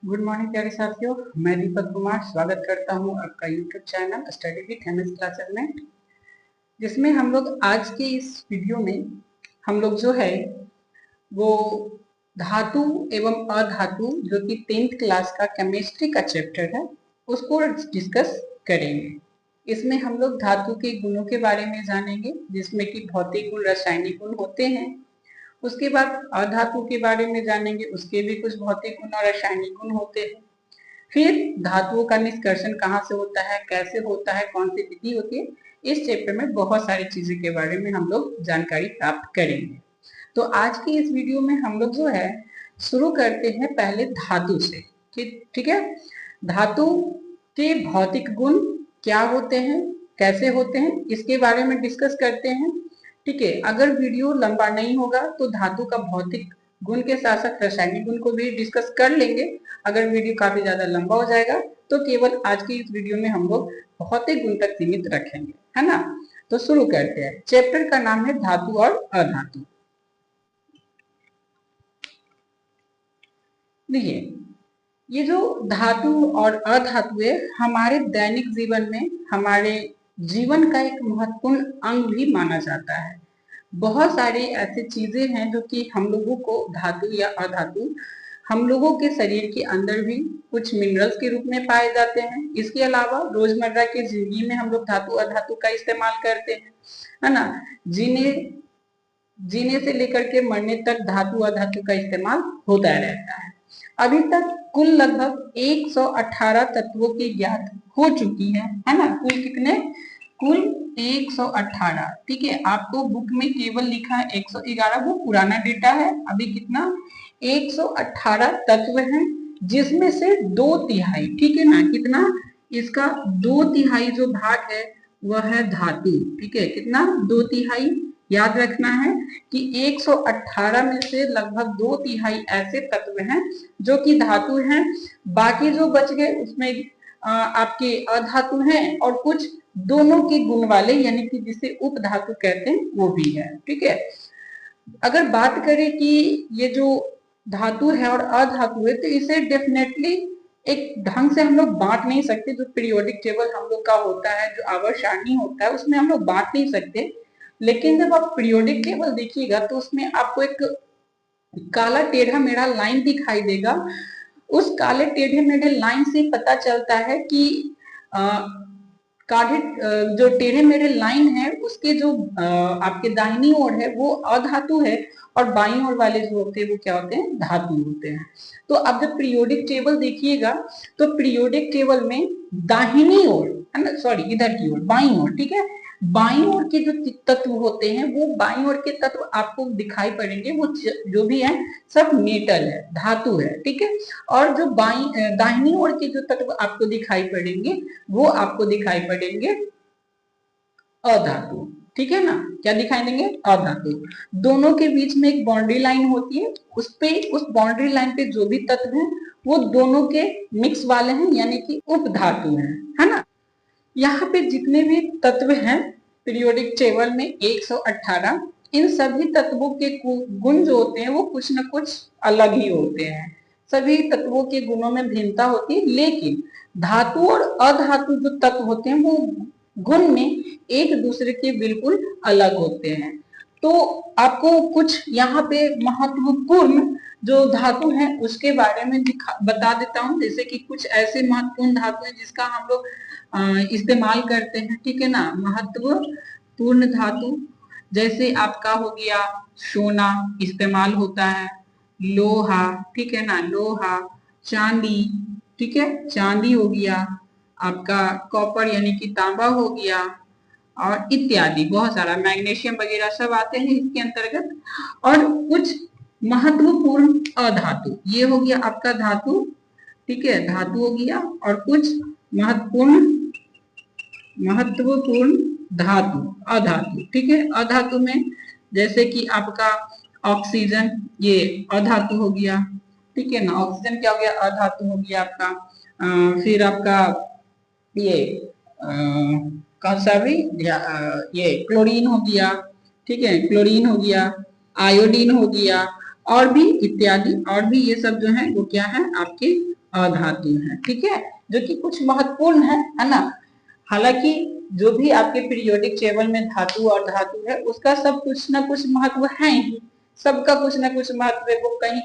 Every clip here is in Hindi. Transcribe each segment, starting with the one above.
गुड मॉर्निंग प्यारे साथियों। मैं दीपक कुमार स्वागत करता हूं आपका YouTube channel study with MS classes में, जिसमें हम लोग आज के इस वीडियो में हम लोग जो है वो धातु एवं अधातु जो कि 10th क्लास का केमिस्ट्री का चैप्टर है उसको डिस्कस करेंगे। इसमें हम लोग धातु के गुणों के बारे में जानेंगे, जिसमें कि भौतिक गुण, रासायनिक गुण होते हैं। उसके बाद अधातु के बारे में जानेंगे, उसके भी कुछ भौतिक गुण और रासायनिक गुण होते हैं। फिर धातुओं का निष्कर्षण कहाँ से होता है, कैसे होता है, कौन सी विधि होती है, इस चैप्टर में बहुत सारी चीजें के बारे में हम लोग जानकारी प्राप्त करेंगे। तो आज की इस वीडियो में हम लोग जो है शुरू करते हैं पहले धातु से। ठीक है। धातु के भौतिक गुण क्या होते हैं, कैसे होते हैं, इसके बारे में डिस्कस करते हैं। ठीक है। अगर वीडियो लंबा नहीं होगा तो धातु का भौतिक गुण के साथ साथ रासायनिक गुण को भी डिस्कस कर लेंगे। अगर वीडियो काफी ज्यादा लंबा हो जाएगा तो केवल आज की इस वीडियो में हम लोग भौतिक गुण तक सीमित रखेंगे, है ना। तो शुरू करते हैं। चैप्टर का नाम है धातु और अधातु। देखिए, ये जो धातु और अधातु है हमारे दैनिक जीवन में, हमारे जीवन का एक महत्वपूर्ण अंग भी माना जाता है। बहुत सारी ऐसी चीजें हैं जो कि हम लोगों को धातु या अधातु हम लोगों के शरीर के अंदर भी कुछ मिनरल्स के रूप में पाए जाते हैं। इसके अलावा रोजमर्रा की जिंदगी में हम लोग धातु अधातु का इस्तेमाल करते हैं, है ना। जीने जीने से लेकर के मरने तक धातु अधातु का इस्तेमाल होता रहता है। अभी तक कुल लगभग 118 तत्वों की ज्ञात हो चुकी है ना। कुल कितने? कुल 118। ठीक है। आपको बुक में केवल लिखा है 111, वो पुराना डेटा है। अभी कितना? 118 तत्व हैं, जिसमें से 2/3, ठीक है ना, कितना? इसका 2/3 जो भाग है वह है धातु। ठीक है। कितना? 2/3। याद रखना है कि 118 में से लगभग 2/3 ऐसे तत्व हैं जो कि धातु हैं। बाकी जो बच गए उसमें आपके अधातु हैं और कुछ दोनों के गुण वाले, यानी कि जिसे उपधातु कहते हैं, वो भी है। ठीक है। अगर बात करें कि ये जो धातु है और अधातु है तो इसे डेफिनेटली एक ढंग से हम लोग बांट नहीं सकते। जो पीरियोडिक टेबल हम लोग का होता है, जो आवर्त सारणी होता है, उसमें हम लोग बांट नहीं सकते। लेकिन जब आप पीरियोडिक टेबल देखिएगा तो उसमें आपको एक काला टेढ़ा मेढ़ा लाइन दिखाई देगा। उस काले टेढ़े मेढ़े लाइन से पता चलता है कि काढ़े जो टेढ़े मेढ़े लाइन है उसके जो आपके दाहिनी ओर है वो अधातु है और बाईं ओर वाले जो होते हैं वो क्या होते हैं? धातु होते हैं। तो अब जब पीरियोडिक टेबल देखिएगा तो पीरियोडिक टेबल में दाहिनी ओर, है ना, सॉरी इधर की ओर, बाईं ओर, ठीक है, बाईं ओर के जो तत्व होते हैं वो बाईं ओर के तत्व आपको दिखाई पड़ेंगे, वो जो भी है सब मेटल है, धातु है। ठीक है। और जो दाहिनी ओर के जो तत्व आपको दिखाई पड़ेंगे वो आपको दिखाई पड़ेंगे अधातु। ठीक है ना। क्या दिखाई देंगे? अधातु। दोनों के बीच में एक बाउंड्री लाइन होती है, उस बाउंड्री लाइन पे जो भी तत्व हैं वो दोनों के मिक्स वाले हैं, यानी कि उपधातु हैं, है ना। यहाँ पे जितने भी तत्व हैं पीरियोडिक टेबल में 118, इन सभी तत्वों के गुण जो होते हैं वो कुछ न कुछ अलग ही होते हैं। सभी तत्वों के गुणों में भिन्नता होती है, लेकिन धातु और अधातु जो तत्व होते हैं वो गुण में एक दूसरे के बिल्कुल अलग होते हैं। तो आपको कुछ यहाँ पे महत्वपूर्ण जो धातु है उसके बारे में बता देता हूँ। जैसे कि कुछ ऐसे महत्वपूर्ण धातु है जिसका हम लोग इस्तेमाल करते हैं। ठीक है ना। महत्वपूर्ण धातु जैसे आपका हो गया सोना इस्तेमाल होता है, लोहा, ठीक है ना, लोहा, चांदी, ठीक है, चांदी हो गया आपका, कॉपर यानी कि तांबा हो गया, और इत्यादि बहुत सारा, मैग्नीशियम वगैरह सब आते हैं इसके अंतर्गत। और कुछ महत्वपूर्ण अधातु, ये हो गया आपका धातु, ठीक है, धातु हो गया। और कुछ महत्वपूर्ण धातु अधातु, ठीक है। अधातु में जैसे कि आपका ऑक्सीजन, ये अधातु हो गया, ठीक है ना। ऑक्सीजन क्या हो गया? अधातु हो गया आपका। फिर आपका ये कौन सा भी, ये क्लोरीन हो गया, ठीक है, क्लोरीन हो गया, आयोडीन हो गया, और भी इत्यादि, और भी ये सब जो है वो क्या है? आपके अधातु हैं, ठीक है, जो कि कुछ महत्वपूर्ण है ना। हालांकि जो भी आपके पीरियोडिक टेबल में धातु और धातु है उसका सब कुछ ना कुछ महत्व है ही, सबका कुछ ना कुछ महत्व है, वो कहीं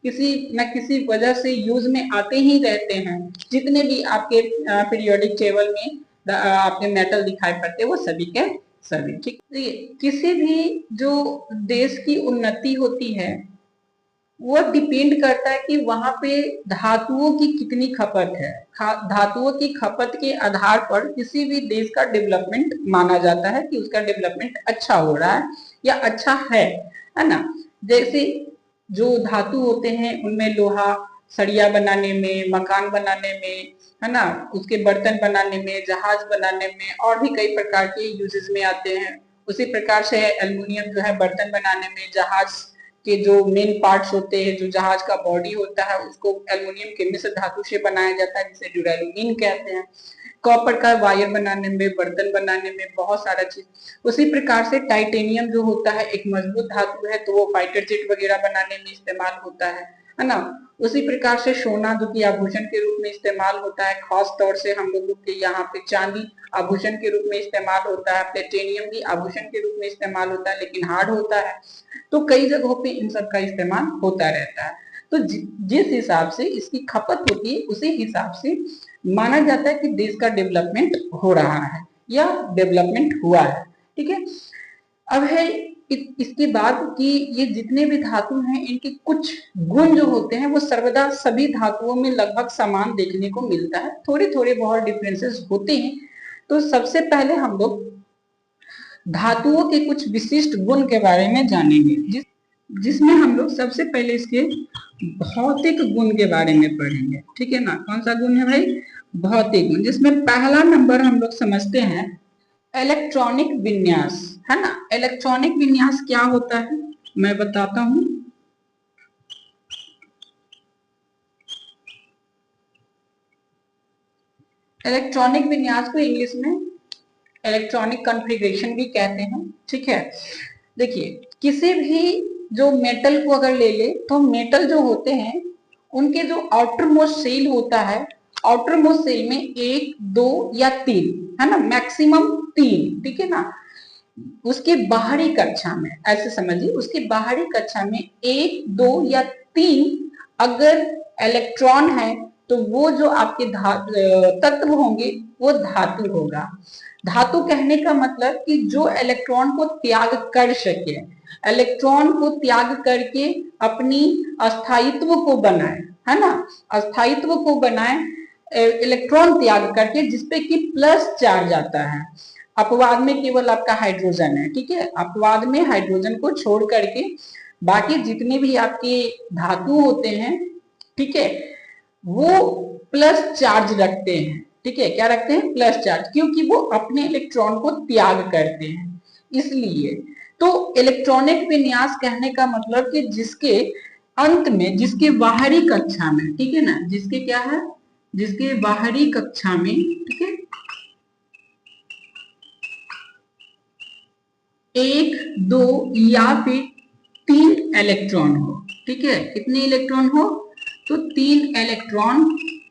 किसी न किसी वजह से यूज में आते ही रहते हैं। जितने भी आपके पीरियोडिक टेबल में आपके मेटल दिखाई पड़ते हैं वो सभी के सभी, ठीक। किसी भी जो देश की उन्नति होती है वो डिपेंड करता है कि वहां पे धातुओं की कितनी खपत है। धातुओं की खपत के आधार पर किसी भी देश का डेवलपमेंट माना जाता है कि उसका डेवलपमेंट अच्छा हो रहा है या अच्छा है ना। जैसे जो धातु होते हैं उनमें लोहा सरिया बनाने में, मकान बनाने में, है ना, उसके बर्तन बनाने में, जहाज बनाने में और भी कई प्रकार के यूजेस में आते हैं। उसी प्रकार से एल्युमिनियम जो है बर्तन बनाने में, जहाज के जो मेन पार्ट्स होते हैं, जो जहाज का बॉडी होता है उसको एल्युमिनियम के मिश्र धातु से बनाया जाता है जिसे ड्यूरेलुमीन कहते हैं। कॉपर का वायर बनाने में, बर्तन बनाने में, बहुत सारा चीज। उसी प्रकार से टाइटेनियम जो होता है एक मजबूत धातु है तो वो फाइटर जेट वगैरह बनाने में इस्तेमाल होता है ना। उसी प्रकार से सोना जो कि आभूषण के रूप में इस्तेमाल होता है, खास तौर से हम लोगों के यहाँ पे चांदी आभूषण के रूप में इस्तेमाल होता है, प्लेटिनियम भी आभूषण के रूप में इस्तेमाल होता है लेकिन हार्ड होता है। तो कई जगहों पे इन सब का इस्तेमाल होता रहता है। तो जिस हिसाब से इसकी खपत होती है उसी हिसाब से माना जाता है कि देश का डेवलपमेंट हो रहा है या डेवलपमेंट हुआ है, ठीक है। अब है इसके बाद कि ये जितने भी धातु हैं इनके कुछ गुण जो होते हैं वो सर्वदा सभी धातुओं में लगभग समान देखने को मिलता है, थोड़े थोड़े बहुत डिफरेंसेस होते हैं। तो सबसे पहले हम लोग धातुओं के कुछ विशिष्ट गुण के बारे में जानेंगे, जिसमें हम लोग सबसे पहले इसके भौतिक गुण के बारे में पढ़ेंगे, ठीक है ना। कौन सा गुण है भाई? भौतिक गुण, जिसमें पहला नंबर हम लोग समझते हैं इलेक्ट्रॉनिक विन्यास, है ना। इलेक्ट्रॉनिक विन्यास क्या होता है मैं बताता हूं। इलेक्ट्रॉनिक विन्यास को इंग्लिश में इलेक्ट्रॉनिक कॉन्फ़िगरेशन भी कहते हैं, ठीक है। देखिए किसी भी जो मेटल को अगर ले ले तो मेटल जो होते हैं उनके जो आउटर मोस्ट सेल होता है, आउटर मोस्ट सेल में 1, 2 या 3, है ना, मैक्सिमम 3, ठीक है ना। उसके बाहरी कक्षा में ऐसे समझिए, उसके बाहरी कक्षा में 1, 2 या 3 अगर इलेक्ट्रॉन है तो वो जो आपके तत्व होंगे वो धातु होगा। धातु कहने का मतलब कि जो इलेक्ट्रॉन को त्याग कर सके, इलेक्ट्रॉन को त्याग करके अपनी अस्थायित्व को बनाए, है ना, अस्थायित्व को बनाए इलेक्ट्रॉन त्याग करके, जिसपे कि प्लस चार्ज आता है। अपवाद में केवल आपका हाइड्रोजन है, ठीक है, अपवाद में हाइड्रोजन को छोड़ करके बाकी जितने भी आपके धातु होते हैं, ठीक है, वो प्लस चार्ज रखते हैं, ठीक है। क्या रखते हैं? प्लस चार्ज, क्योंकि वो अपने इलेक्ट्रॉन को त्याग करते हैं इसलिए। तो इलेक्ट्रॉनिक विन्यास कहने का मतलब कि जिसके अंत में, जिसके बाहरी कक्षा में, ठीक है ना, जिसके क्या है, जिसके बाहरी कक्षा में, ठीक है, 1, 2 या फिर 3 इलेक्ट्रॉन हो, ठीक है। कितने इलेक्ट्रॉन हो? तो 3 इलेक्ट्रॉन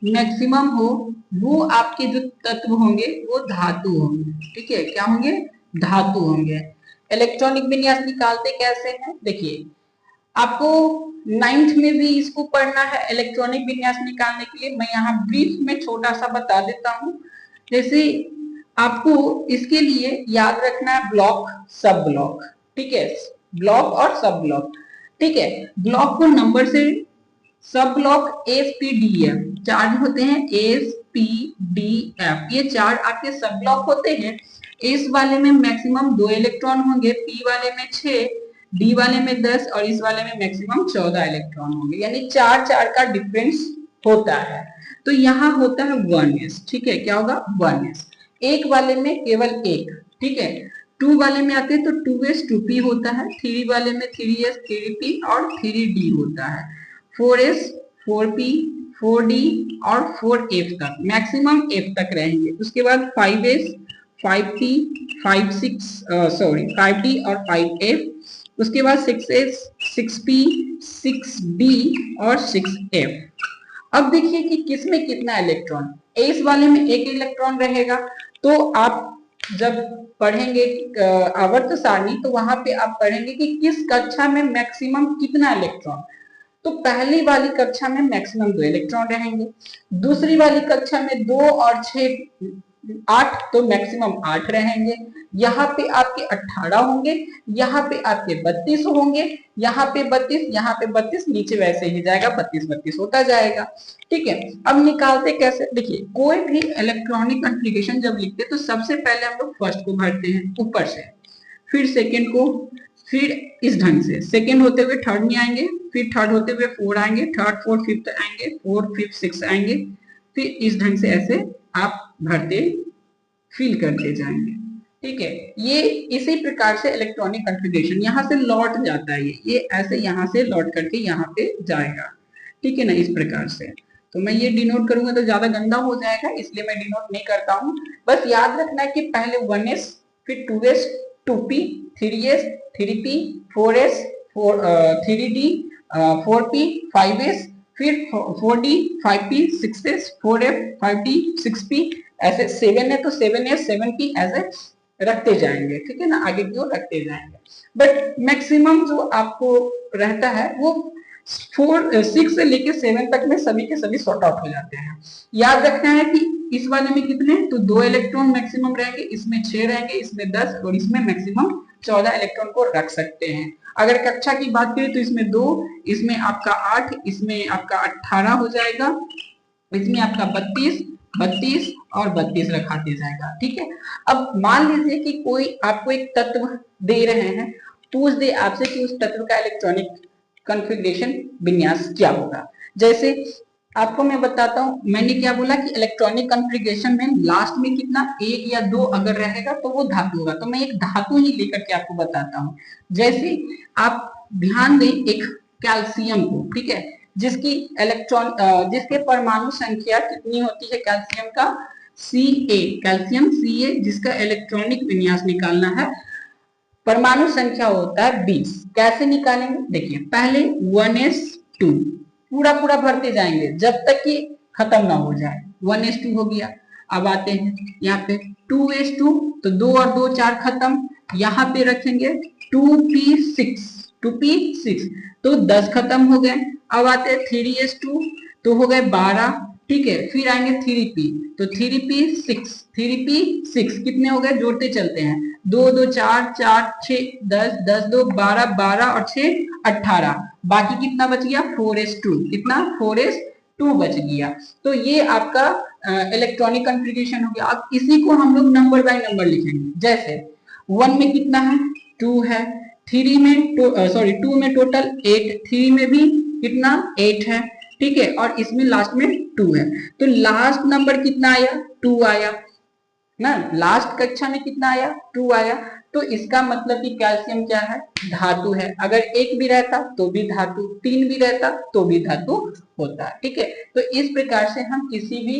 मैक्सिमम हो, वो आपके जो तत्व होंगे वो धातु होंगे, ठीक है। क्या होंगे? धातु होंगे। इलेक्ट्रॉनिक विन्यास निकालते कैसे हैं? देखिए आपको 9th में भी इसको पढ़ना है इलेक्ट्रॉनिक विन्यास निकालने के लिए। मैं यहाँ ब्रीफ में छोटा सा बता देता हूँ। जैसे आपको इसके लिए याद रखना है ब्लॉक, सब ब्लॉक, ठीक है, ब्लॉक और सब ब्लॉक, ठीक है। ब्लॉक को नंबर से, सब block S P D F charge होते हैं, एस पी डी एफ, ये चार आपके सब ब्लॉक होते हैं। एस वाले में मैक्सिमम 2 इलेक्ट्रॉन होंगे, पी वाले में 6, डी वाले में 10 और इस वाले में मैक्सिमम 14 इलेक्ट्रॉन होंगे, यानी 4 का डिफरेंस होता है। तो यहाँ होता है 1s, ठीक है, क्या होगा? 1s। एक वाले में केवल एक, ठीक है। 2 वाले में आते हैं तो 2s 2p होता है, 3 वाले में 3s 3p और 3d होता है, 4s 4p 4d और 4f तक, मैक्सिमम f तक रहेंगे। उसके बाद 5s 5p 5d और 5f, उसके बाद 6s 6p 6d और 6f। अब देखिए कि किसमें कितना इलेक्ट्रॉन, इस वाले में एक इलेक्ट्रॉन रहेगा। तो आप जब पढ़ेंगे आवर्त सारणी तो वहां पे आप पढ़ेंगे कि किस कक्षा में मैक्सिमम कितना इलेक्ट्रॉन। तो पहली वाली कक्षा में मैक्सिमम 2 इलेक्ट्रॉन रहेंगे, दूसरी वाली कक्षा में 2 और 6 8, तो मैक्सिमम 8 रहेंगे। यहाँ पे आपके 18 होंगे, यहाँ पे आपके 32 होंगे, यहाँ पे 32, यहाँ पे 32, नीचे वैसे ही जाएगा 32 32 होता जाएगा। ठीक है, अब निकालते कैसे, देखिए कोई भी इलेक्ट्रॉनिक कॉन्फ़िगरेशन जब लिखते तो सबसे पहले हम लोग फर्स्ट को भरते हैं ऊपर से, फिर सेकेंड को, फिर इस ढंग से सेकेंड होते हुए थर्ड में आएंगे, फिर थर्ड होते हुए 4 आएंगे, थर्ड फोर्थ फिफ्थ आएंगे, 4 5 6 आएंगे, फिर इस ढंग से ऐसे आप भरते फिल करते जाएंगे। ठीक है, ये इसी प्रकार से इलेक्ट्रॉनिक कॉन्फ़िगरेशन यहाँ से लौट जाता है, ये ऐसे यहाँ से लौट करके यहाँ पे जाएगा। ठीक है ना, इस प्रकार से। तो मैं ये डिनोट करूंगा तो ज्यादा गंदा हो जाएगा, इसलिए मैं डिनोट नहीं करता हूँ। बस याद रखना है कि पहले 1s, फिर 2s, 2p, 3s, 3p, 4s, 3d, 4p, 5s, फिर 4d, 5p, 6s, 4f, 5d, 6p, ऐसे 7 है तो 7s, 7p ऐसे रखते जाएंगे। ठीक है ना, आगे की ओर रखते जाएंगे। बट मैक्सिमम जो आपको रहता है वो 6 से लेके 7 तक में सभी के सभी सॉर्ट आउट हो जाते हैं। याद रखना है कि इस वाले में कितने, तो 2 इलेक्ट्रॉन मैक्सिमम रहेंगे, इसमें 6 रहेंगे, इसमें 10 और इसमें मैक्सिमम 14 इलेक्ट्रॉन को रख सकते हैं। अगर कक्षा की बात करें तो इसमें 2, इसमें आपका 8, इसमें आपका 18 हो जाएगा, इसमें आपका 32, 32 और 32 रखाते जाएगा। ठीक है, अब मान लीजिए कि कोई आपको एक तत्व दे रहे हैं, पूछ दे आपसे कि उस तत्व का इलेक्ट्रॉनिक कॉन्फ़िगरेशन विन्यास क्या होगा। जैसे आपको मैं बताता हूँ, मैंने क्या बोला कि इलेक्ट्रॉनिक कॉन्फ़िगरेशन में लास्ट में कितना, 1 या 2 अगर रहेगा तो वो धातु होगा। तो मैं एक धातु ही लेकर के आपको बताता हूँ। जैसे आप ध्यान दें एक कैल्शियम को, ठीक है, जिसकी इलेक्ट्रॉन जिसके परमाणु संख्या कितनी होती है कैल्शियम का, Ca, कैल्शियम Ca, जिसका इलेक्ट्रॉनिक विन्यास निकालना है, परमाणु संख्या होता है 20। कैसे निकालेंगे, देखिए पहले 1s2 पूरा पूरा भरते जाएंगे जब तक कि खत्म ना हो जाए। 1s2 हो गया। अब आते हैं यहाँ पे 2s2, तो 2 और 2 4 खत्म, यहाँ पे रखेंगे 2p6, 2p6 तो 10 खत्म हो गए। अब आते हैं 3s2, तो हो गए 12। ठीक है, फिर आएंगे 3p, तो 3p6, 3p6 कितने हो गए, जोड़ते चलते हैं, 2 2 4 4 6 10 10 2 12 12 और 6 18, बाकी कितना बच गया 4s2, कितना 4s2 बच गया। तो ये आपका इलेक्ट्रॉनिक कॉन्फ़िगरेशन हो गया। अब इसी को हम लोग नंबर बाय नंबर लिखेंगे। जैसे 1 में कितना है, 2 है, 3 में सॉरी 2 में टोटल 8, 3 में भी कितना 8 है। ठीक है, और इसमें लास्ट में 2 है, तो लास्ट नंबर कितना आया, 2 आया ना। लास्ट कक्षा में कितना आया, 2 आया। तो इसका मतलब कि कैल्शियम क्या है, धातु है। अगर 1 भी रहता तो भी धातु, 3 भी रहता तो भी धातु होता। ठीक है, तो इस प्रकार से हम किसी भी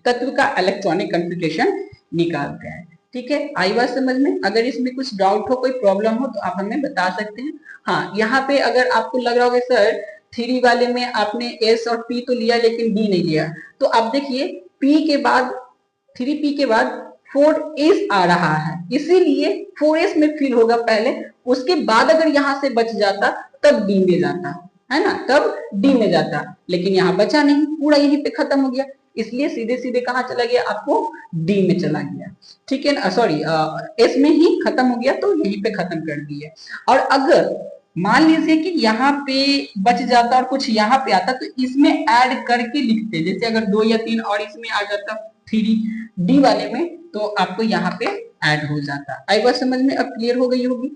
तत्व का इलेक्ट्रॉनिक कॉन्फ़िगरेशन निकालते हैं। ठीक है, आई बात समझ में। अगर इसमें कुछ डाउट हो, कोई प्रॉब्लम हो तो आप हमें बता सकते हैं। हाँ, यहाँ पे अगर आपको लग रहा होगा सर 3 वाले में आपने एस और पी तो लिया लेकिन डी नहीं लिया, तो आप देखिए पी के बाद 3p के बाद 4s आ रहा है, इसीलिए 4s में फिल होगा पहले, उसके बाद अगर यहाँ से बच जाता तब डी में जाता, है ना, तब डी में जाता, लेकिन यहाँ बचा नहीं, पूरा यहीं पे खत्म हो गया, इसलिए सीधे सीधे कहाँ चला गया, आपको डी में चला गया। ठीक है ना, सॉरी एस में ही खत्म हो गया तो यहीं पे खत्म कर दिया। और अगर मान लीजिए कि यहाँ पे बच जाता और कुछ यहाँ पे आता तो इसमें ऐड करके लिखते, जैसे अगर 2 या 3 और इसमें आ जाता 3d वाले में, तो आपको यहाँ पे ऐड हो जाता। आई बात समझ में, अब क्लियर हो गई होगी।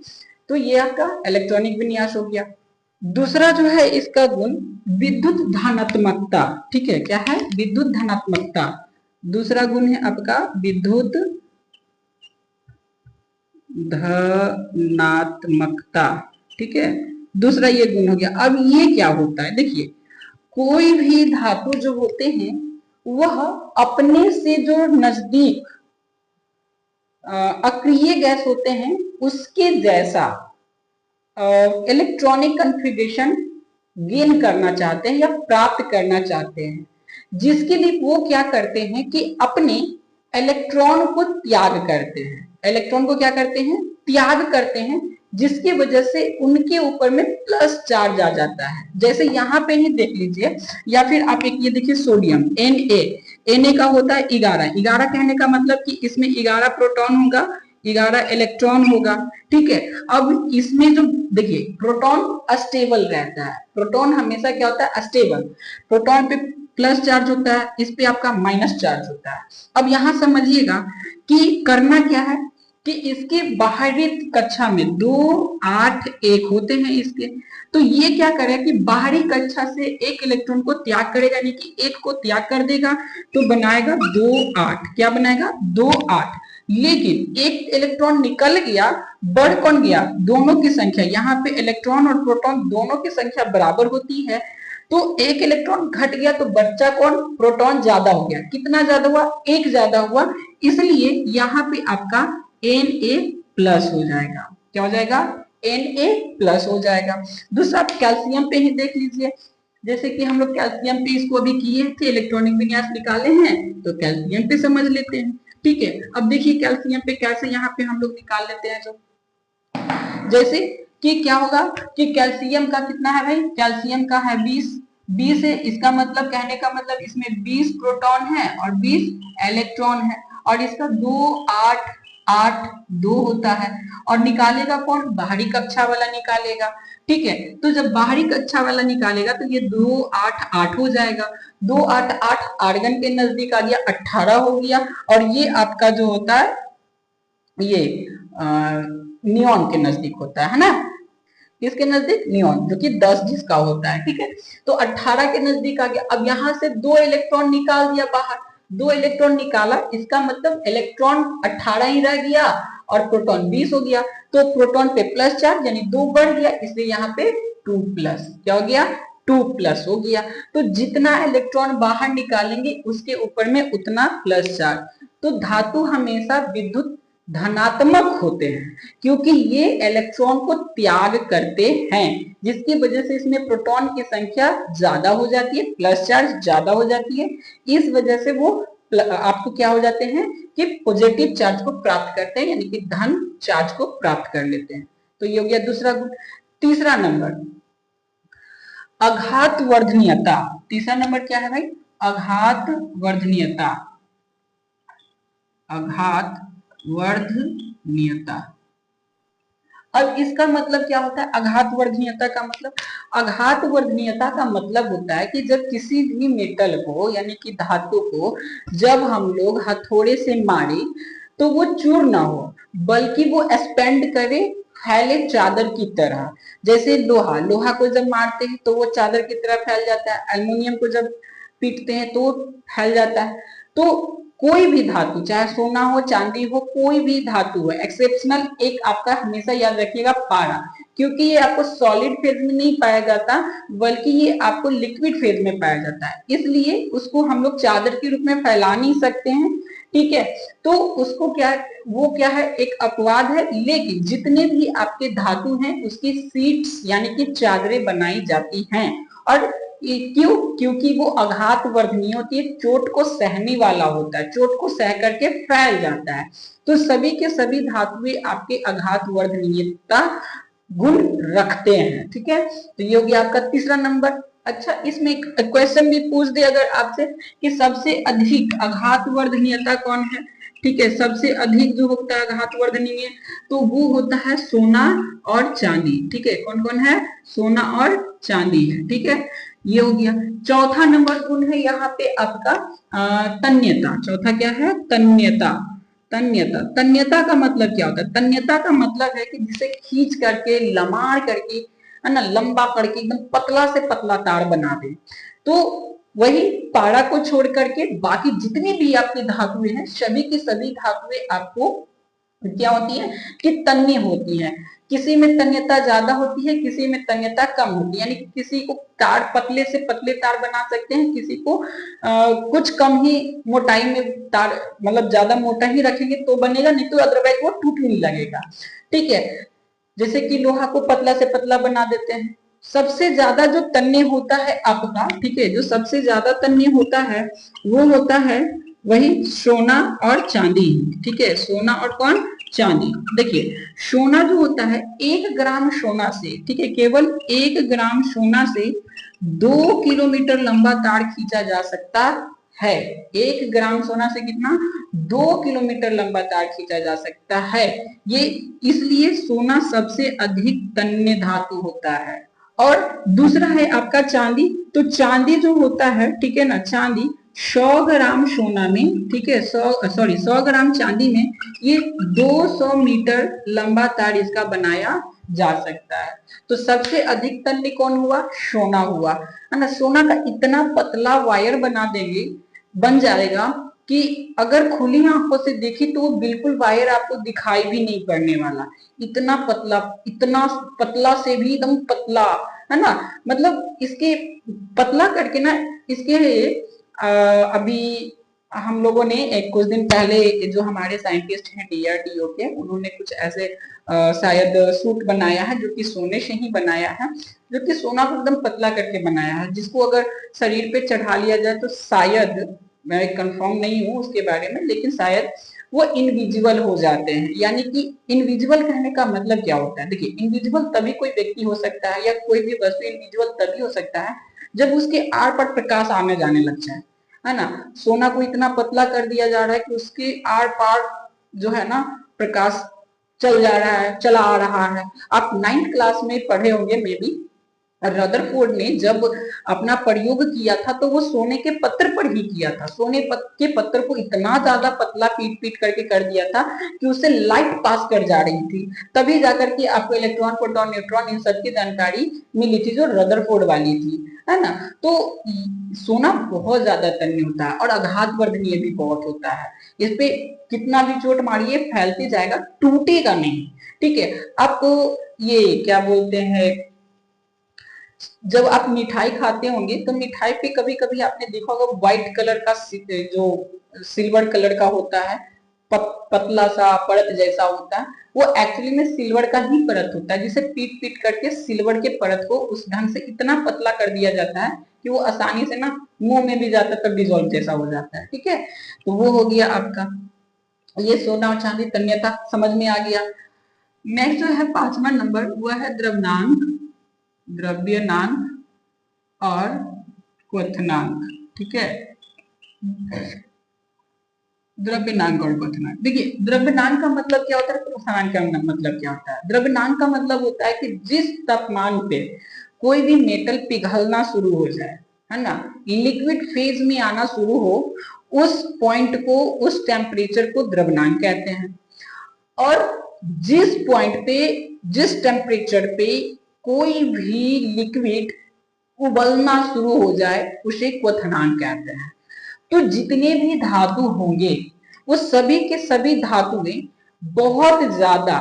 तो ये आपका इलेक्ट्रॉनिक विन्यास हो गया। दूसरा जो है इसका गुण विद्युत धनात्मकता। ठीक है, क्या है, विद्युत धनात्मकता। दूसरा गुण है आपका विद्युत धनात्मकता। ठीक है, दूसरा ये गुण हो गया। अब ये क्या होता है, देखिए कोई भी धातु जो होते हैं वह अपने से जो नजदीक अक्रिय गैस होते हैं उसके जैसा इलेक्ट्रॉनिक कॉन्फ़िगरेशन गेन करना चाहते हैं या प्राप्त करना चाहते हैं, जिसके लिए वो क्या करते हैं कि अपने इलेक्ट्रॉन को त्याग करते हैं। इलेक्ट्रॉन को क्या करते हैं? त्याग करते हैं, जिसकी वजह से उनके ऊपर में प्लस चार्ज आ जाता है। जैसे यहाँ पे ही देख लीजिए, या फिर आप एक ये देखिए सोडियम Na का होता है 11। 11 कहने का मतलब कि इसमें 11 प्रोटॉन होगा, 11 इलेक्ट्रॉन होगा। ठीक है, अब इसमें जो देखिए प्रोटॉन अस्टेबल रहता है, प्रोटॉन हमेशा क्या होता है? अस्टेबल। प्रोटॉन पे प्लस चार्ज होता है, इस पे आपका माइनस चार्ज होता है। अब यहां समझिएगा कि करना क्या है कि इसके बाहरी कक्षा में 2, 8, 1 होते हैं इसके। तो ये क्या करेगा कि बाहरी कक्षा से एक इलेक्ट्रॉन को त्याग करेगा, यानी कि एक को त्याग कर देगा तो बनाएगा 2, 8। क्या बनाएगा? 2, 8। लेकिन एक इलेक्ट्रॉन निकल गया, बढ़ कौन गया? दोनों की संख्या। यहाँ पे इलेक्ट्रॉन और प्रोटॉन दोनों की संख्या बराबर होती है, तो एक इलेक्ट्रॉन घट गया तो बच्चा कौन? प्रोटॉन ज्यादा हो गया। कितना ज्यादा हुआ? 1 ज्यादा हुआ। इसलिए यहाँ पे आपका Na प्लस हो जाएगा। क्या हो जाएगा? Na प्लस हो जाएगा। दूसरा कैल्शियम पे ही देख लीजिए, जैसे कि हम लोग कैल्शियम पे इसको अभी किए थे, इलेक्ट्रॉनिक विन्यास निकाले हैं, तो कैल्शियम पे समझ लेते हैं। ठीक है, अब देखिए कैल्शियम पे कैसे यहाँ पे हम लोग निकाल लेते हैं। जो जैसे कि क्या होगा कि कैल्शियम का कितना है भाई? कैल्शियम का है 20 है। इसका मतलब, कहने का मतलब इसमें 20 प्रोटॉन है और 20 इलेक्ट्रॉन है, और इसका 2, 8, 8, 2 होता है। और निकालेगा कौन? बाहरी कक्षा वाला निकालेगा। ठीक है, तो जब बाहरी कक्षा वाला निकालेगा तो ये 2, 8, 8 हो जाएगा। 2, 8, 8 आर्गन के नजदीक आ गया, 18 हो गया। और ये आपका जो होता है ये नियॉन के नजदीक होता है ना? किसके नजदीक? नियॉन, जो कि 10 जिसका होता है। ठीक है, तो 18 के नजदीक आ गया। अब यहां से 2 इलेक्ट्रॉन निकाल दिया बाहर, 2 इलेक्ट्रॉन निकाला, इसका मतलब इलेक्ट्रॉन 18 ही रह गया और प्रोटॉन 20 हो गया। तो प्रोटॉन पे प्लस चार्ज यानी 2 बढ़ गया, इसलिए यहाँ पे 2 प्लस। क्या हो गया? 2 प्लस हो गया। तो जितना इलेक्ट्रॉन बाहर निकालेंगे उसके ऊपर में उतना प्लस चार्ज। तो धातु हमेशा विद्युत धनात्मक होते हैं, क्योंकि ये इलेक्ट्रॉन को त्याग करते हैं, जिसकी वजह से इसमें प्रोटॉन की संख्या ज्यादा हो जाती है, प्लस चार्ज ज्यादा हो जाती है। इस वजह से वो आपको क्या हो जाते हैं कि पॉजिटिव चार्ज को प्राप्त करते हैं, यानी कि धन चार्ज को प्राप्त कर लेते हैं। तो ये हो गया दूसरा गुण। तीसरा नंबर आघात वर्धनीयता। तीसरा नंबर क्या है भाई? आघात वर्धनीयता। आघात वर्धनीयता। अब इसका मतलब क्या होता है? आघात वर्धनीयता का मतलब, आघात वर्धनीयता का मतलब होता है कि जब किसी भी मेटल को यानी कि धातु को जब हम लोग हथौड़े से मारे तो वो चूर ना हो, बल्कि वो एक्सपेंड करे, फैले चादर की तरह। जैसे लोहा, लोहा को जब मारते हैं तो वो चादर की तरह फैल जाता है, एल्युमिनियम को जब पीटते हैं तो फैल जाता है। तो कोई भी धातु, चाहे सोना हो, चांदी हो, कोई भी धातु है, एक्सेप्शनल एक आपका हमेशा याद रखिएगा पारा, क्योंकि ये आपको सॉलिड फेज में नहीं पाया जाता, बल्कि ये आपको लिक्विड फेज में पाया जाता है, इसलिए उसको हम लोग चादर के रूप में फैला नहीं सकते हैं। ठीक है, तो उसको क्या, वो क्या है, एक अपवाद है। लेकिन जितने भी आपके धातु हैं उसकी शीट्स यानी कि चादरें बनाई जाती हैं। और क्यों? क्योंकि वो आघात वर्धनीय होती है, चोट को सहने वाला होता है, चोट को सह करके फैल जाता है। तो सभी के सभी धातुएं आपके आघात वर्धनीयता गुण रखते हैं। ठीक है, तो ये हो गया आपका तीसरा नंबर। अच्छा, इसमें एक क्वेश्चन भी पूछ दे अगर आपसे कि सबसे अधिक आघात वर्धनीयता कौन है? ठीक है, सबसे अधिक जो होता है आघात वर्धनीय तो वो होता है सोना और चांदी। ठीक है, कौन कौन है? सोना और चांदी है। ठीक है, ये हो गया। चौथा नंबर गुण है यहाँ पे आपका तन्यता। चौथा क्या है? तन्यता। तन्यता, तन्यता का मतलब क्या होता है? तन्यता का मतलब है कि जिसे खींच करके, लमाड़ करके, है ना, लंबा करके एकदम पतला से पतला तार बना दे। तो वही पारा को छोड़ करके बाकी जितनी भी आपकी धातुएं हैं, सभी की सभी धातुएं आपको क्या होती है कि तन्य होती है। किसी में तन्यता ज्यादा होती है, किसी में तन्यता कम होती है, यानी कि किसी को तार पतले से पतले तार बना सकते हैं, किसी को कुछ कम ही मोटाई में तार, मतलब ज्यादा मोटा ही रखेंगे तो बनेगा, नहीं तो अदरवाइज वो टूटने लगेगा। ठीक है, जैसे कि लोहा को पतला से पतला बना देते हैं, सबसे ज्यादा जो तन्य होता है आपका, ठीक है, जो सबसे ज्यादा तन्य होता है वो होता है वही सोना और चांदी, ठीक है, सोना और कौन, चांदी। देखिए सोना जो होता है 1 ग्राम सोना से, ठीक है, केवल 1 ग्राम सोना से 2 किलोमीटर लंबा तार खींचा जा सकता है। 1 ग्राम सोना से कितना, 2 किलोमीटर लंबा तार खींचा जा सकता है। ये इसलिए सोना सबसे अधिक तन्य धातु होता है। और दूसरा है आपका चांदी। तो चांदी जो होता है, ठीक है ना, चांदी 100 ग्राम सोना में, ठीक है, 100 ग्राम चांदी में ये 200 मीटर लंबा तार इसका बनाया जा सकता है। तो सबसे अधिक तन्य कौन हुआ, सोना हुआ, है ना। सोना का इतना पतला वायर बना देंगे, बन जाएगा कि अगर खुली आंखों से देखी तो वो बिल्कुल वायर आपको दिखाई भी नहीं पड़ने वाला, इतना पतला, इतना पतला से भी एकदम पतला, है ना। मतलब इसके पतला करके ना, इसके अभी हम लोगों ने एक कुछ दिन पहले जो हमारे साइंटिस्ट हैं DRDO के, उन्होंने कुछ ऐसे शायद सूट बनाया है जो कि सोने से ही बनाया है, जो कि सोना को एकदम पतला करके बनाया है, जिसको अगर शरीर पे चढ़ा लिया जाए तो शायद, मैं कंफर्म नहीं हूँ उसके बारे में, लेकिन शायद वो इनविजिबल हो जाते हैं। यानी कि इनविजिबल कहने का मतलब क्या होता है, देखिए इनविजिबल तभी कोई व्यक्ति हो सकता है या कोई भी वस्तु इनविजिबल तभी हो सकता है जब उसके आर पार प्रकाश आने जाने लग जाए, है ना। सोना को इतना पतला कर दिया जा रहा है कि उसके आर पार जो है ना प्रकाश चल जा रहा है, चला आ रहा है। आप 9th क्लास में पढ़े होंगे मे बी, रदरफोर्ड ने जब अपना प्रयोग किया था तो वो सोने के पत्थर पर ही किया था। सोने के पत्थर को इतना ज्यादा पतला पीट पीट करके कर दिया था कि उससे लाइट पास कर जा रही थी, तभी जाकर के आपको इलेक्ट्रॉन, प्रोटॉन, न्यूट्रॉन इन सब की जानकारी मिली थी जो रदरफोर्ड वाली थी, है ना। तो सोना बहुत ज्यादा तन्य होता है और आघात वर्धनीय भी बहुत होता है। इस पे कितना भी चोट मारिए फैलते जाएगा, टूटेगा नहीं, ठीक है। आपको ये क्या बोलते हैं, जब आप मिठाई खाते होंगे तो मिठाई पे कभी कभी आपने देखा होगा व्हाइट कलर का जो सिल्वर कलर का होता है, पतला सा परत जैसा होता है, वो एक्चुअली में सिल्वर का ही परत होता है, जिसे पीट पीट करके सिल्वर के परत को उस ढंग से इतना पतला कर दिया जाता है कि वो आसानी से ना मुंह में भी जाता तब डिजोल्व जैसा हो जाता है, ठीक है। तो वो हो गया आपका ये सोना और चांदी तन्यता, समझ में आ गया। नेक्स्ट जो है 5वां नंबर, वो है द्रव्यनांक, द्रव्यनांक और क्वथनांक, ठीक है। द्रव्यनांक और क्वथनांक, देखिए द्रव्यनांक का मतलब क्या होता है, क्वथनांक का मतलब क्या होता है। द्रव्यनांक का मतलब होता है कि जिस तापमान पे कोई भी मेटल पिघलना शुरू हो जाए, है ना, लिक्विड फेज में आना शुरू हो, उस पॉइंट को, उस टेम्परेचर को द्रव्यनांक कहते हैं। और जिस पॉइंट पे, जिस टेम्परेचर पे कोई भी लिक्विड उबलना शुरू हो जाए उसे क्वथनांक कहते हैं। तो जितने भी धातु होंगे वो सभी के सभी धातु में बहुत ज्यादा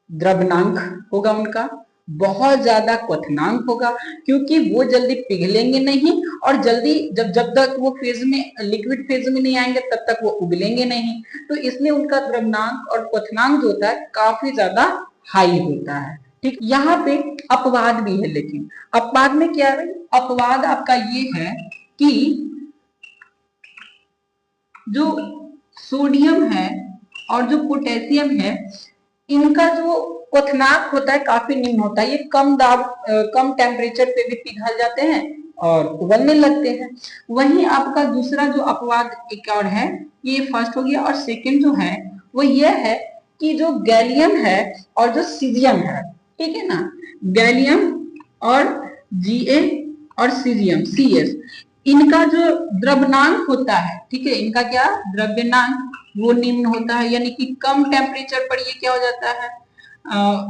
द्रव्यनांक होगा उनका, बहुत ज्यादा क्वथनांक होगा, क्योंकि वो जल्दी पिघलेंगे नहीं और जल्दी जब तक वो फेज में, लिक्विड फेज में नहीं आएंगे तब तक वो उबलेंगे नहीं। तो इसलिए उनका द्रव्यनांक और क्वथनांक जो होता है काफी ज्यादा हाई होता है, ठीक। यहाँ पे अपवाद भी है, लेकिन अपवाद में क्या है, अपवाद आपका ये है कि जो सोडियम है और जो पोटेशियम है, इनका जो क्वथनांक होता है काफी निम्न होता है। ये कम दाब, कम टेम्परेचर पे भी पिघल जाते हैं और उबलने लगते हैं। वहीं आपका दूसरा जो अपवाद एक और है, ये फर्स्ट हो गया, और सेकंड जो है वो ये है कि जो गैलियम है और जो सीजियम है, ठीक है ना, गैलियम और Ga और सीजियम CS, इनका जो द्रव्यनांक होता है, ठीक है, इनका क्या द्रव्यनांक वो निम्न होता है, यानी कि कम टेम्परेचर पर ये क्या हो जाता है,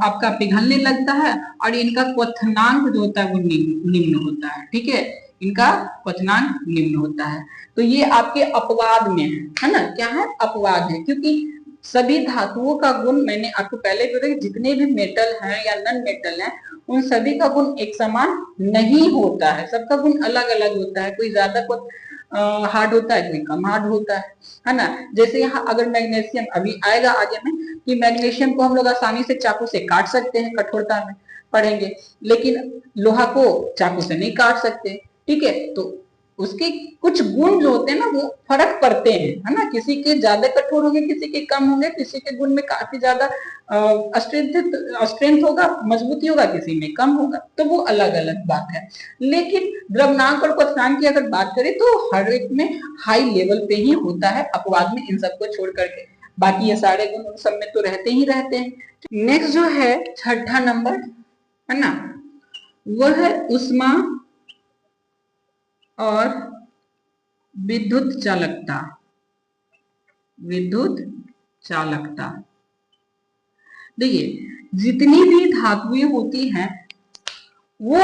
आपका पिघलने लगता है, और इनका क्वथनांक जो होता है वो निम्न होता है, ठीक है, इनका क्वथनांक निम्न होता है। तो ये आपके अपवाद में है ना, क्या है, अपवाद है, क्योंकि सभी धातुओं का गुण, मैंने आपको पहले बताया, जितने भी मेटल हैं या नॉन मेटल हैं उन सभी का गुण एक समान नहीं होता है, सबका गुण अलग अलग होता है, कोई ज्यादा हार्ड होता है, कोई कम हार्ड होता है ना। जैसे यहाँ अगर मैग्नीशियम, अभी आएगा आगे में कि मैग्नीशियम को हम लोग आसानी से चाकू से काट सकते हैं कठोरता में, पढ़ेंगे, लेकिन लोहा को चाकू से नहीं काट सकते, ठीक है। तो उसके कुछ गुण जो होते हैं ना वो फर्क पड़ते हैं, है ना, किसी के ज्यादा कठोर होंगे, किसी के कम होंगे, किसी के गुण में काफी ज्यादा स्ट्रेंथ होगा, मजबूती होगा, किसी में कम होगा, तो वो अलग अलग बात है। लेकिन द्रव्यनांक और क्वथनांक की अगर बात करें तो हर एक में हाई लेवल पे ही होता है, अपवाद में इन सबको छोड़ करके, बाकी ये सारे गुण उन सब में तो रहते ही रहते हैं। नेक्स्ट जो है छठा नंबर, है ना, वह है उष्मा और विद्युत चालकता। विद्युत चालकता, देखिए जितनी भी धातुएं होती हैं वो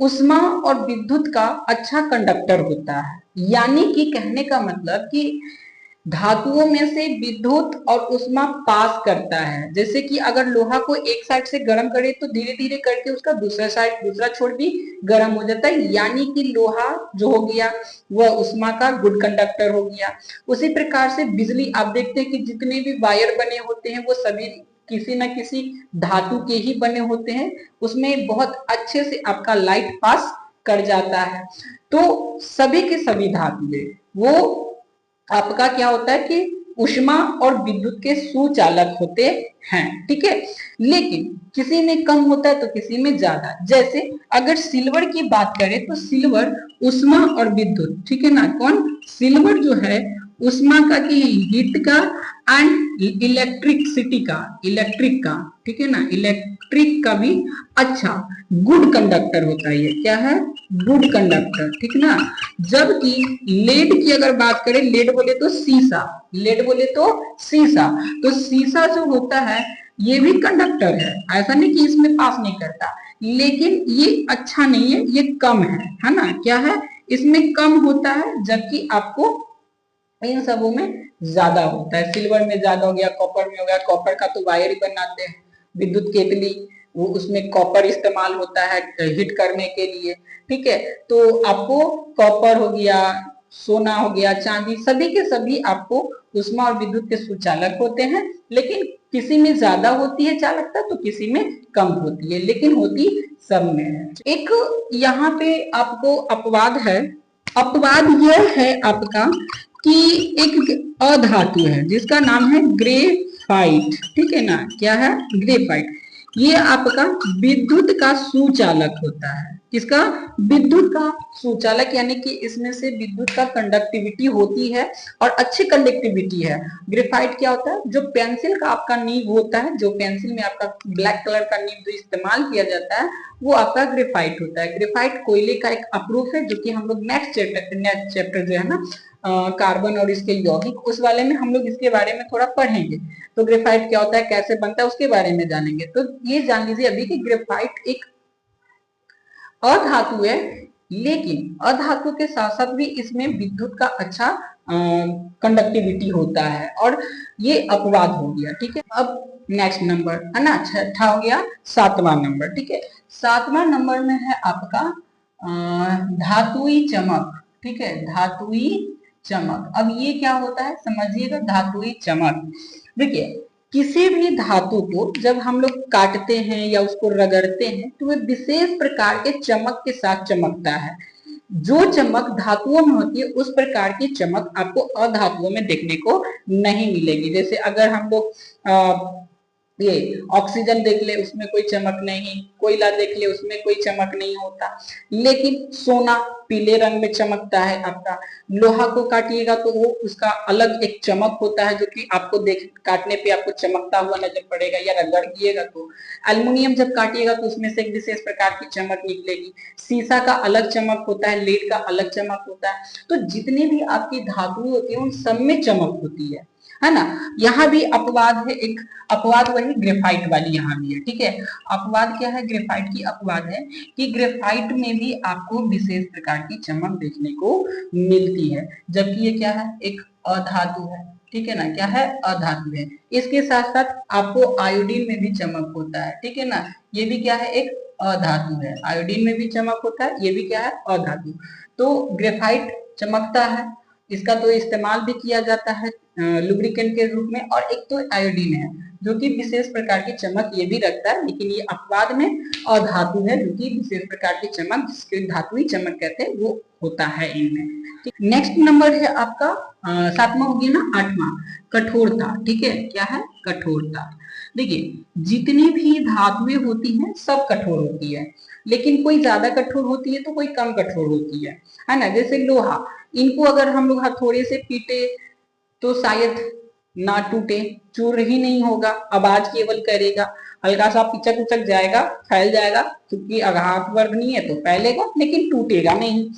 उष्मा और विद्युत का अच्छा कंडक्टर होता है, यानी कि कहने का मतलब कि धातुओं में से विद्युत और उष्मा पास करता है। जैसे कि अगर लोहा को एक साइड से गर्म करे तो धीरे धीरे करके उसका दूसरा साइड, दूसरा छोर भी गर्म हो जाता है, यानी कि लोहा जो हो गया वह उष्मा का गुड कंडक्टर हो गया। उसी प्रकार से बिजली, आप देखते हैं कि जितने भी वायर बने होते हैं वो सभी किसी न किसी धातु के ही बने होते हैं, उसमें बहुत अच्छे से आपका लाइट पास कर जाता है। तो सभी के सभी धातुएं वो आपका क्या होता है कि ऊष्मा और विद्युत के सुचालक होते हैं, ठीक है। लेकिन किसी में कम होता है तो किसी में ज्यादा। जैसे अगर सिल्वर की बात करें तो सिल्वर ऊष्मा और विद्युत, ठीक है ना, कौन, सिल्वर जो है ऊष्मा का की हीट का एंड इलेक्ट्रिसिटी का, इलेक्ट्रिक का, ठीक है ना, इलेक्ट्रिक का भी अच्छा गुड कंडक्टर होता है। ये क्या है, गुड कंडक्टर, ठीक ना। जबकि लेड की अगर बात करें, लेड बोले तो शीशा, लेड बोले तो शीशा, तो शीशा जो होता है ये भी कंडक्टर है, ऐसा नहीं कि इसमें पास नहीं करता, लेकिन ये अच्छा नहीं है, ये कम है ना, क्या है, इसमें कम होता है, जबकि आपको इन सबों में ज्यादा होता है। सिल्वर में ज्यादा हो गया, कॉपर में हो गया, कॉपर का तो वायर ही बनाते हैं, विद्युत केतली वो उसमें कॉपर इस्तेमाल होता है हीट करने के लिए, ठीक है। तो आपको कॉपर हो गया, सोना हो गया, चांदी, सभी के सभी आपको उष्मा और विद्युत के सुचालक होते हैं, लेकिन किसी में ज्यादा होती है चालकता तो किसी में कम होती है, लेकिन होती सब में है। एक यहाँ पे आपको अपवाद है, अपवाद यह है आपका कि एक अधातु है जिसका नाम है ग्रेफाइट, ठीक है ना, क्या है, ग्रेफाइट। ये आपका विद्युत का सुचालक होता है, किसका, विद्युत का सुचालक, यानी कि इसमें से विद्युत का कंडक्टिविटी होती है और अच्छी कंडक्टिविटी है। ग्रेफाइट क्या होता है, जो पेंसिल का आपका नीब होता है, जो पेंसिल में आपका ब्लैक कलर का नीब जो इस्तेमाल किया जाता है वो आपका ग्रेफाइट होता है। ग्रेफाइट कोयले का एक अप्रूफ है, जो कि हम लोग नेक्स्ट चैप्टर जो है ना कार्बन और इसके यौगिक, उस वाले में हम लोग इसके बारे में थोड़ा पढ़ेंगे। तो ग्रेफाइट क्या होता है, कैसे बनता है, उसके बारे में जानेंगे। तो ये जान लीजिए अभी कि ग्रेफाइट एक अधातु है, लेकिन अधातु के साथ साथ भी इसमें विद्युत का अच्छा कंडक्टिविटी होता है, और ये अपवाद हो गया, ठीक है। अब नेक्स्ट नंबर है ना, छठा हो गया, सातवां नंबर, ठीक है। सातवां नंबर में है आपका धातुई चमक, ठीक है, धातुई चमक। अब ये क्या होता है समझिएगा, धातुई चमक, देखिए किसी भी धातु को जब हम लोग काटते हैं या उसको रगड़ते हैं तो वह विशेष प्रकार के चमक के साथ चमकता है। जो चमक धातुओं में होती है उस प्रकार की चमक आपको अधातुओं में देखने को नहीं मिलेगी। जैसे अगर हम लोग ये ऑक्सीजन देख ले उसमें कोई चमक नहीं, कोयला देख ले उसमें कोई चमक नहीं होता, लेकिन सोना पीले रंग में चमकता है आपका। लोहा को काटिएगा तो वो उसका अलग एक चमक होता है, जो कि आपको देख काटने पे आपको चमकता हुआ नजर पड़ेगा, या रगड़ दिएगा तो। एल्युमिनियम जब काटिएगा तो उसमें से एक विशेष प्रकार की चमक निकलेगी। शीशा का अलग चमक होता है, लेड का अलग चमक होता है। तो जितने भी आपकी धातुएं होती है उन सब में चमक होती है ना। यहाँ भी अपवाद है, एक अपवाद वही ग्रेफाइट वाली यहाँ भी है, ठीक है। अपवाद क्या है, ग्रेफाइट की अपवाद है कि ग्रेफाइट में भी आपको विशेष प्रकार की चमक देखने को मिलती है, जबकि ये क्या है, एक अधातु है, ठीक है ना, क्या है, अधातु है। इसके साथ साथ आपको आयोडीन में भी चमक होता है, ठीक है ना, ये भी क्या है, एक अधातु है। आयोडीन में भी चमक होता है, ये भी क्या है, अधातु। तो ग्रेफाइट चमकता है, इसका तो इस्तेमाल भी किया जाता है लुब्रिकेंट के रूप में। और एक तो आयोडीन है जो कि विशेष प्रकार की चमक ये भी रखता है, लेकिन ये अपवाद में अधातु है जो कि विशेष प्रकार की चमक, जिसके धातुई चमक कहते हैं, वो होता है इनमें। नेक्स्ट नंबर है आपका 7वां हो गया ना, 8वां कठोरता। ठीक है, क्या है? कठोरता। देखिए जितनी भी धातुएं होती हैं सब कठोर होती है, लेकिन कोई ज्यादा कठोर होती है तो कोई कम कठोर होती है ना। जैसे लोहा, इनको अगर हम लोग हथौड़े से पीटे तो शायद ना टूटे, चूर ही नहीं होगा, आवाज केवल करेगा, हल्का सा पिचक उचक जाएगा, फैल जाएगा, क्योंकि आघात वर्णनीय है तो फैलेगा लेकिन टूटेगा नहीं।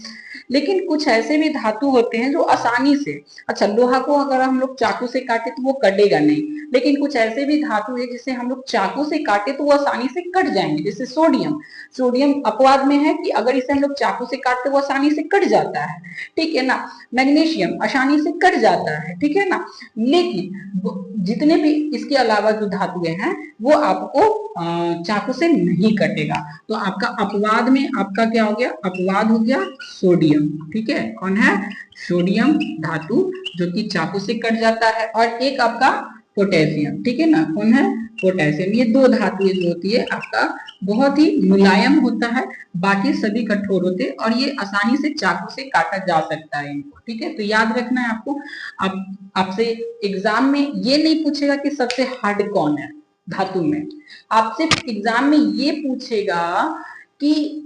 लेकिन कुछ ऐसे भी धातु होते हैं जो आसानी से, अच्छा लोहा को अगर हम लोग चाकू से काटे तो वो कटेगा नहीं, लेकिन कुछ ऐसे भी धातु है जिसे हम लोग चाकू से काटे तो वो आसानी से कट जाएंगे। जैसे सोडियम, सोडियम अपवाद में है कि अगर इसे हम लोग चाकू से काटते वो आसानी से कट जाता है, ठीक है ना। मैग्नीशियम आसानी से कट जाता है, ठीक है ना। लेकिन जितने भी इसके अलावा जो धातुएं हैं वो आपको चाकू से नहीं कटेगा। तो आपका अपवाद में आपका क्या हो गया? अपवाद हो गया सोडियम। ठीक है, कौन है? सोडियम धातु जो कि चाकू से कट जाता है। और एक आपका पोटेशियम, ठीक है ना, कौन है? पोटेशियम। ये दो धातुएं जो होती है आपका बहुत ही मुलायम होता है, बाकी सभी कठोर होते हैं और ये आसानी से चाकू से काटा जा सकता है इनको। ठीक है, तो याद रखना है आपको। अब आपसे एग्जाम में ये नहीं पूछेगा कि सबसे हार्ड कौन है धातु में, आपसे एग्जाम में ये पूछेगा कि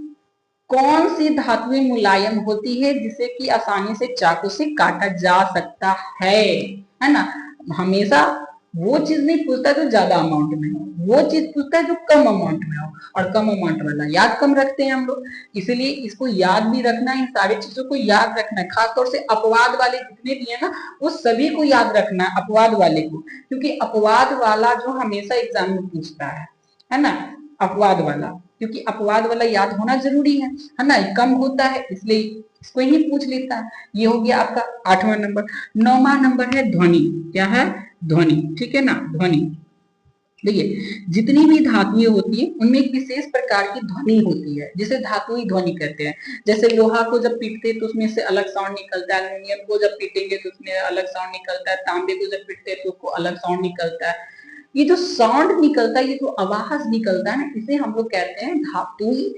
कौन सी धातुएं मुलायम होती है जिसे कि आसानी से चाकू से काटा जा सकता है ना। हमेशा वो चीज नहीं पूछता जो ज्यादा अमाउंट में हो, वो चीज पूछता है जो कम अमाउंट में हो, और कम अमाउंट वाला याद कम रखते हैं हम लोग, इसलिए इसको याद भी रखना है, इन सारी चीजों को याद रखना है। खासतौर से अपवाद वाले जितने भी है ना वो सभी को याद रखना है, अपवाद वाले को, क्योंकि अपवाद वाला जो हमेशा एग्जाम में पूछता है ना, अपवाद वाला, क्योंकि अपवाद वाला याद होना जरूरी है ना, कम होता है इसलिए इसको ही पूछ लेता है। ये हो गया आपका 8वां नंबर। 9वां नंबर है ध्वनि। क्या है? ध्वनि। ठीक है ना, ध्वनि। देखिए जितनी भी धातुएं होती है उनमें एक विशेष प्रकार की ध्वनि होती है जिसे धातुई ध्वनि कहते हैं। जैसे लोहा को जब पीटते हैं तो उसमें से अलग साउंड निकलता है, एल्यूमिनियम को जब पीटेंगे तो उसमें अलग साउंड निकलता है, तांबे को जब पीटते हैं तो उसको अलग साउंड निकलता है। ये जो साउंड निकलता है, ये जो आवाज निकलता है ना, इसे हम लोग कहते हैं धातुई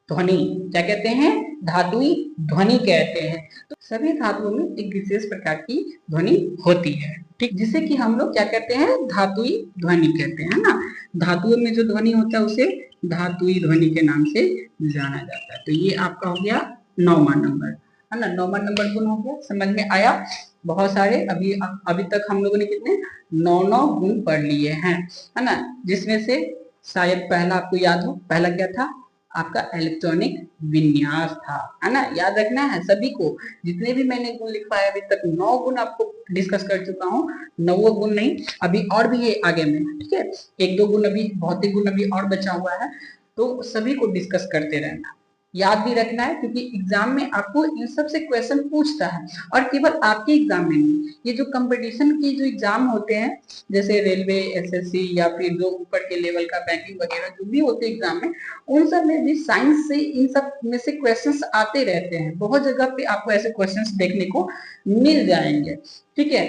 ध्वनि। क्या कहते हैं? धातुई ध्वनि कहते हैं। तो सभी धातुओं में एक विशेष प्रकार की ध्वनि होती है, ठीक, जिसे कि हम लोग क्या कहते हैं? धातुई ध्वनि कहते हैं ना। धातुओं में जो ध्वनि होता है उसे धातुई ध्वनि के नाम से जाना जाता है। तो ये आपका हो गया 9वां नंबर, है ना। 9वां नंबर गुण हो गया, समझ में आया? बहुत सारे अभी तक हम लोगों ने कितने 9 गुण पढ़ लिए हैं, है ना, जिसमें से शायद पहला आपको याद हो, पहला क्या था? आपका इलेक्ट्रॉनिक विन्यास था, है ना। याद रखना है सभी को, जितने भी मैंने गुण लिखवाए अभी तक 9 गुण आपको डिस्कस कर चुका हूँ, 9 गुण नहीं, अभी और भी है आगे में, ठीक है। 1-2 गुण अभी, भौतिक गुण अभी और बचा हुआ है, तो सभी को डिस्कस करते रहना, याद भी रखना है, क्योंकि एग्जाम में आपको इन सब से क्वेश्चन पूछता है। और केवल आपके एग्जाम में नहीं, ये जो कंपटीशन की जो एग्जाम होते हैं, जैसे रेलवे, एसएससी या फिर जो ऊपर के लेवल का बैंकिंग वगैरह जो भी होते हैं एग्जाम में, उन सब में भी साइंस से इन सब में से क्वेश्चंस आते रहते हैं। बहुत जगह पे आपको ऐसे क्वेश्चंस देखने को मिल जाएंगे, ठीक है।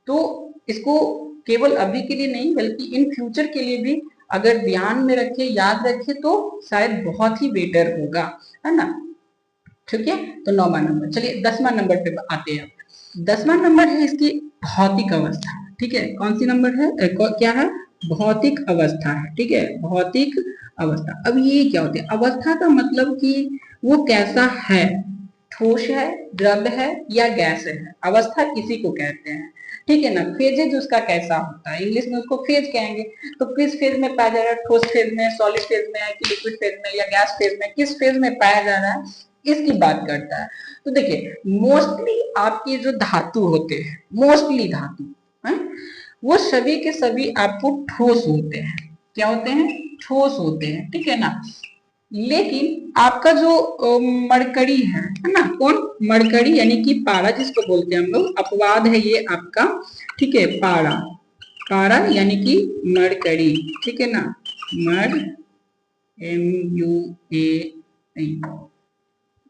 तो इसको केवल अभी के लिए नहीं बल्कि इन फ्यूचर के लिए भी अगर ध्यान में रखे, याद रखे, तो शायद बहुत ही बेटर होगा, है ना। ठीक है, तो 9वां नंबर। चलिए 10वां नंबर पे आते हैं। 10वां नंबर है इसकी भौतिक अवस्था। ठीक है, कौन सी नंबर है? क्या है? भौतिक अवस्था है, ठीक है, भौतिक अवस्था। अब ये क्या होती है? अवस्था का मतलब कि वो कैसा है, ठोस है, द्रव है या गैस है, अवस्था किसी को कहते हैं, ठीक है ना। फेजेज उसका कैसा होता है, इंग्लिश में उसको फेज कहेंगे। तो किस फेज में पाया जा रहा है? ठोस फेज में, सॉलिड फेज में, कि लिक्विड फेज में या गैस फेज में, किस फेज में पाया जा रहा है, इसकी बात करता है। तो देखिए मोस्टली आपके जो धातु होते हैं, मोस्टली धातु है, वो सभी के सभी आपको ठोस होते हैं। क्या होते हैं? ठोस होते हैं, ठीक है ना। लेकिन आपका जो मरकरी है ना, कौन? मरकरी यानी कि पारा जिसको बोलते हैं हम लोग, अपवाद है ये आपका, ठीक है, पारा, पारा यानी कि मरकरी, ठीक है ना, मर MUA,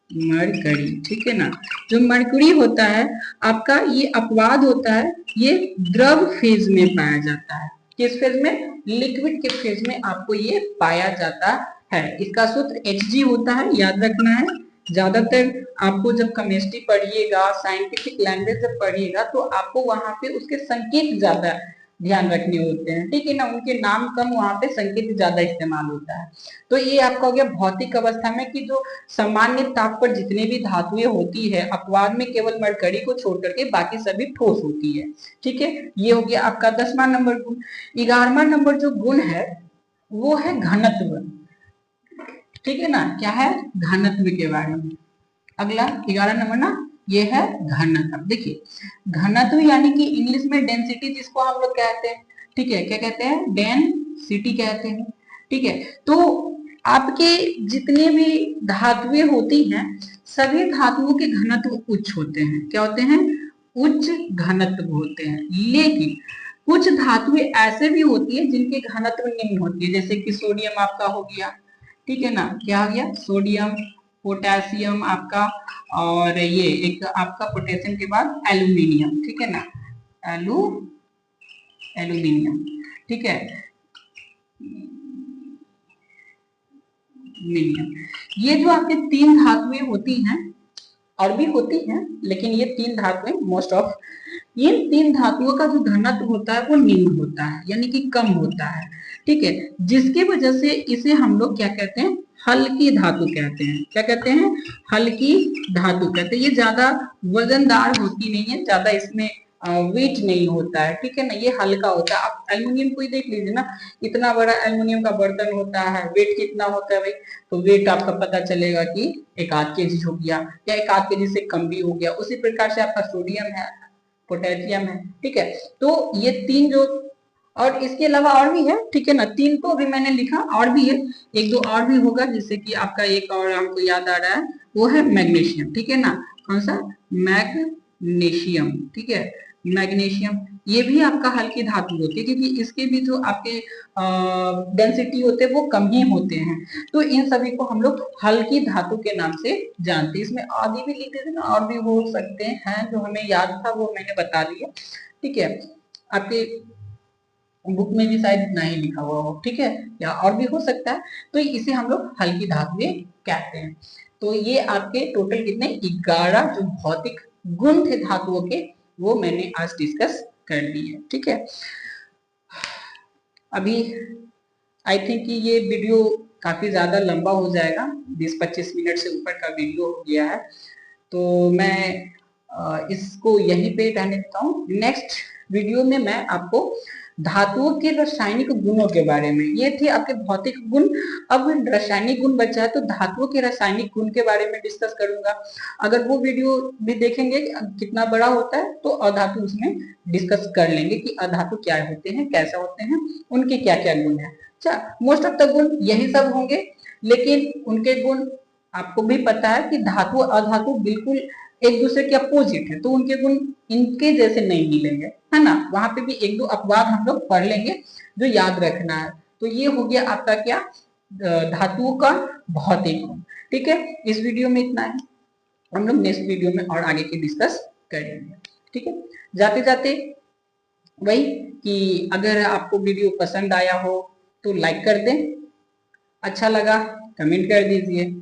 मरकरी, ठीक है ना। जो मरकरी होता है आपका, ये अपवाद होता है, ये द्रव फेज में पाया जाता है। किस फेज में? लिक्विड के फेज में आपको ये पाया जाता है। इसका सूत्र Hg होता है, याद रखना है। ज्यादातर आपको जब केमिस्ट्री पढ़िएगा, साइंटिफिक लैंग्वेज जब पढ़िएगा, तो आपको वहां पे उसके संकेत ज्यादा ध्यान रखने होते हैं, ठीक है ना। उनके नाम कम, वहां पे संकेत ज्यादा इस्तेमाल होता है। तो ये आपका हो गया भौतिक अवस्था में कि जो सामान्य ताप पर जितने भी धातुएं होती है, अपवाद में केवल मरकरी को छोड़ करके बाकी सभी ठोस होती है, ठीक है। ये हो गया आपका 10वां नंबर गुण। 11वां नंबर जो गुण है वो है घनत्व, ठीक है ना। क्या है? घनत्व के बारे में। अगला 11 नंबर ना, ये है घनत्व। देखिए घनत्व यानी कि इंग्लिश में डेंसिटी जिसको हम लोग कहते हैं, ठीक है। क्या कहते हैं? डेंसिटी कहते हैं, ठीक है। तो आपके जितने भी धातुएं होती हैं, सभी धातुओं के घनत्व उच्च होते हैं। क्या होते हैं? उच्च घनत्व होते हैं। लेकिन कुछ धातुएं ऐसे भी होती है जिनके घनत्व निम्न होती है, जैसे कि सोडियम आपका हो गया, ठीक है ना। क्या हो गया? सोडियम, पोटेशियम आपका, और ये एक आपका पोटेशियम के बाद एल्यूमिनियम, ठीक है ना। एल्यूमिनियम, ठीक है। मीडियम, ये जो आपके तीन धातुएं होती हैं, और भी होती हैं, लेकिन ये तीन धातुएं मोस्ट ऑफ, ये तीन धातुओं का जो घनत्व होता है वो निम्न होता है, यानी कि कम होता है, ठीक है। जिसकी वजह से इसे हम लोग क्या कहते हैं? हल्की धातु कहते हैं। क्या कहते हैं? हल्की धातु कहते हैं। ये ज्यादा वजनदार होती नहीं है, ज्यादा इसमें वेट नहीं होता है, ठीक है ना। ये हल्का होता है। आप एल्युमिनियम को ही देख लीजिए ना, इतना बड़ा एल्युमिनियम का बर्तन होता है, वेट कितना होता है भाई? तो वेट आपका पता चलेगा कि 1 आध केजी हो गया, या 1 आध केजी से कम भी हो गया। उसी प्रकार से आपका सोडियम है, पोटेशियम है, ठीक है। तो ये तीन जो, और इसके अलावा और भी है, ठीक है ना। तीन तो अभी मैंने लिखा, और भी है, एक दो और भी होगा, जिससे कि आपका एक और हमको याद आ रहा है, वो है मैग्नीशियम, ठीक है ना। कौन सा? मैग्नीशियम, ठीक है। मैग्नीशियम ये भी आपका हल्की धातु होती है, क्योंकि इसके भी जो आपके डेंसिटी होते हैं वो कम ही होते हैं। तो इन सभी को हम लोग हल्की धातु के नाम से जानते हैं। इसमें आदि भी लिख देते ना, और भी हो सकते हैं, जो हमें याद था वो मैंने बता दिया, ठीक है। आपके बुक में भी शायद इतना ही लिखा हुआ हो, ठीक है, या और भी हो सकता है। तो इसे हम लोग हल्की धातुएं कहते हैं। तो ये आपके टोटल कितने? 11 जो भौतिक गुण थे धातुओं के, वो मैंने आज डिस्कस कर लिए, ठीक है। अभी आई थिंक कि ये वीडियो काफी ज्यादा लंबा हो जाएगा, 20-25 मिनट से ऊपर का वीडियो हो गया है, तो मैं इसको यहीं पे रहने देता हूँ। नेक्स्ट वीडियो में मैं आपको धातुओं के रासायनिक गुणों के बारे में, ये थे आपके भौतिक गुण। अब रासायनिक गुण बचा है, तो धातुओं के रासायनिक गुण के बारे में डिस्कस करूंगा। अगर वो वीडियो भी देखेंगे कितना बड़ा होता है, तो अधातु उसमें डिस्कस कर लेंगे कि अधातु क्या होते हैं, कैसे होते हैं, उनके क्या क्या गुण है। अच्छा, मोस्ट ऑफ द गुण यही सब होंगे, लेकिन उनके गुण आपको भी पता है कि धातु अधातु बिल्कुल एक दूसरे के अपोजिट है, तो उनके गुण इनके जैसे नहीं मिलेंगे, है ना। वहां पे भी एक दो अपवाद हम लोग पढ़ लेंगे जो याद रखना है। तो ये हो गया आपका क्या? धातुओं का भौतिक गुण, ठीक है। इस वीडियो में इतना है, हम लोग नेक्स्ट वीडियो में और आगे की डिस्कस करेंगे, ठीक है। जाते जाते वही कि अगर आपको वीडियो पसंद आया हो तो लाइक कर दें, अच्छा लगा कमेंट कर दीजिए,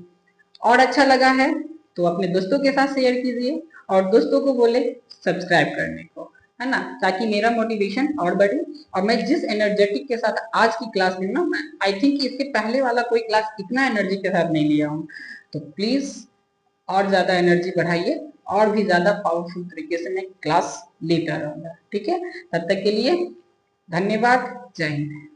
और अच्छा लगा है तो अपने दोस्तों के साथ शेयर कीजिए, और दोस्तों को बोले सब्सक्राइब करने को, है ना, ताकि मेरा मोटिवेशन और बढ़े। और मैं जिस एनर्जेटिक के साथ आज की क्लास ली ना, मैं आई थिंक इसके पहले वाला कोई क्लास इतना एनर्जी के साथ नहीं लिया हूँ। तो प्लीज और ज्यादा एनर्जी बढ़ाइए, और भी ज्यादा पावरफुल तरीके से मैं क्लास लेता रहूंगा, ठीक है। तब तक के लिए धन्यवाद, जय हिंद।